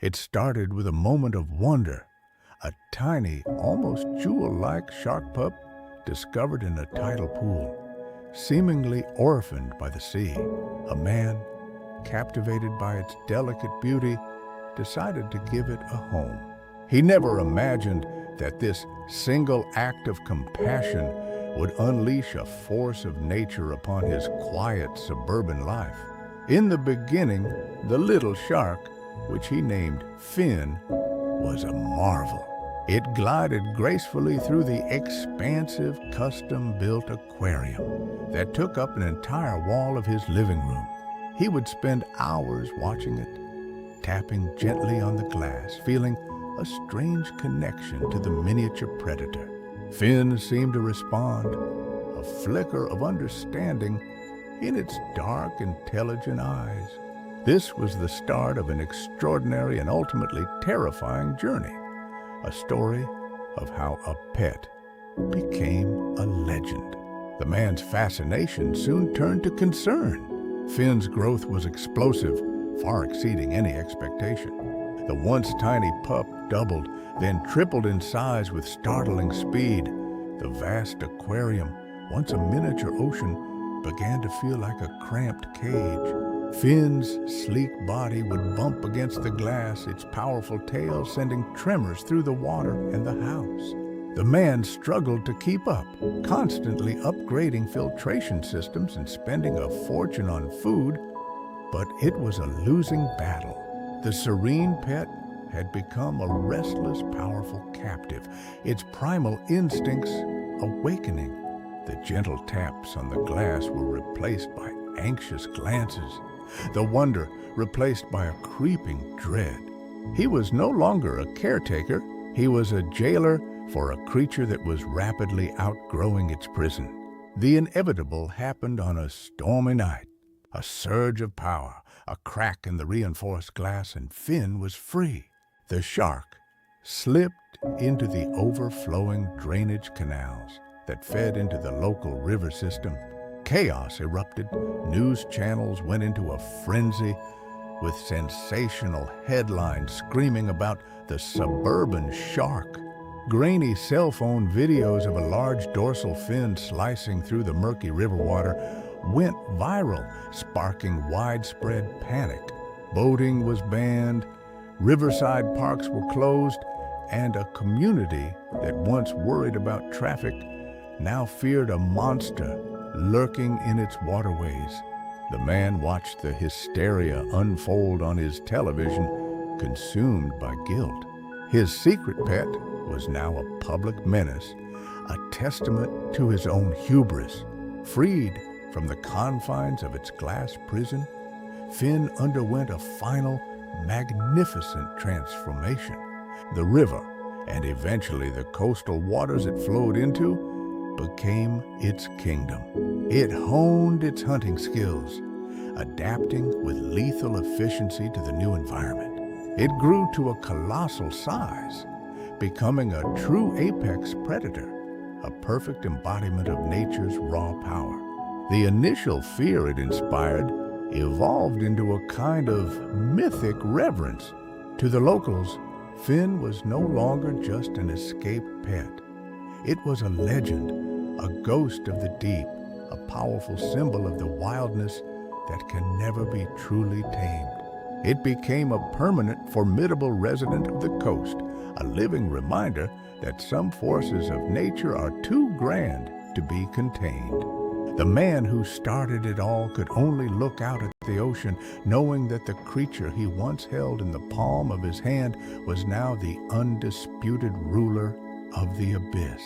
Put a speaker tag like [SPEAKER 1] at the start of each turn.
[SPEAKER 1] It started with a moment of wonder. A tiny, almost jewel-like shark pup discovered in a tidal pool, seemingly orphaned by the sea. A man, captivated by its delicate beauty, decided to give it a home. He never imagined that this single act of compassion would unleash a force of nature upon his quiet suburban life. In the beginning, the little shark, which he named Finn, was a marvel. It glided gracefully through the expansive, custom-built aquarium that took up an entire wall of his living room. He would spend hours watching it, tapping gently on the glass, feeling a strange connection to the miniature predator. Finn seemed to respond, a flicker of understanding in its dark, intelligent eyes. This was the start of an extraordinary and ultimately terrifying journey, a story of how a pet became a legend. The man's fascination soon turned to concern. Finn's growth was explosive, far exceeding any expectation. The once tiny pup doubled, then tripled in size with startling speed. The vast aquarium, once a miniature ocean, began to feel like a cramped cage. Finn's sleek body would bump against the glass, its powerful tail sending tremors through the water and the house. The man struggled to keep up, constantly upgrading filtration systems and spending a fortune on food, but it was a losing battle. The serene pet had become a restless, powerful captive, its primal instincts awakening. The gentle taps on the glass were replaced by anxious glances, the wonder replaced by a creeping dread. He was no longer a caretaker, he was a jailer for a creature that was rapidly outgrowing its prison. The inevitable happened on a stormy night. A surge of power, a crack in the reinforced glass, and Finn was free. The shark slipped into the overflowing drainage canals that fed into the local river system. Chaos erupted. News channels went into a frenzy, with sensational headlines screaming about the suburban shark. Grainy cell phone videos of a large dorsal fin slicing through the murky river water went viral, sparking widespread panic. Boating was banned, riverside parks were closed, and a community that once worried about traffic now feared a monster lurking in its waterways. The man watched the hysteria unfold on his television, consumed by guilt. His secret pet was now a public menace, a testament to his own hubris. Freed from the confines of its glass prison, Finn underwent a final, magnificent transformation. The river, and eventually the coastal waters it flowed into, became its kingdom. It honed its hunting skills, adapting with lethal efficiency to the new environment. It grew to a colossal size, becoming a true apex predator, a perfect embodiment of nature's raw power. The initial fear it inspired evolved into a kind of mythic reverence. To the locals, Finn was no longer just an escaped pet. It was a legend, a ghost of the deep, a powerful symbol of the wildness that can never be truly tamed. It became a permanent, formidable resident of the coast, a living reminder that some forces of nature are too grand to be contained. The man who started it all could only look out at the ocean, knowing that the creature he once held in the palm of his hand was now the undisputed ruler of the abyss.